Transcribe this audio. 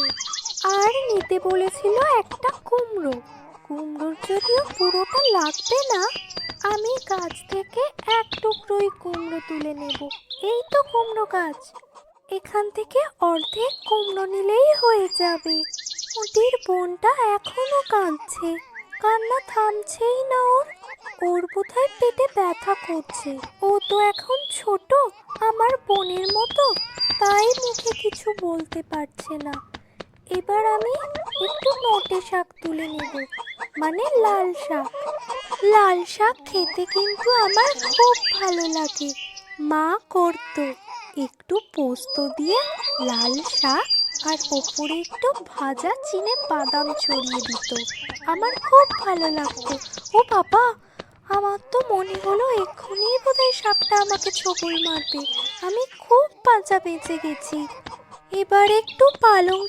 আছে। আর নিতে বলেছিল একটা কুমড়ো। কুমড়োর যদিও পুরোটা লাগবে না, আমি গাছ থেকে এক টুকরোই কুমড়ো তুলে নেব। এই তো কুমড়ো গাছ, এখান থেকে অর্ধেক কুমড়ো নিলেই হয়ে যাবে। মোটির বোনটা এখনো কাঁদছে, কান্না থামছেই না ওর। ওর বোধহয় পেটে ব্যথা করছে। ও তো এখন ছোট, আমার বোনের মতো, তাই মুখে কিছু বলতে পারছে না। এবার আমি একটু নোটে শাক তুলে নেব, মানে লাল শাক। লাল শাক খেতে কিন্তু আমার খুব ভালো লাগে। মা করতো, একটু পোস্ত দিয়ে লাল শাক আর ওপরে একটু ভাজা চিনে বাদাম ছড়িয়ে দিত। আমার খুব ভালো লাগতো। ও বাবা, আমার তো মনে হলো এক্ষুনি বোধহয় সাপটা আমাকে ছোবল মারবে। আমি খুব বাঁচা বেঁচে গেছি। এবার একটু পালং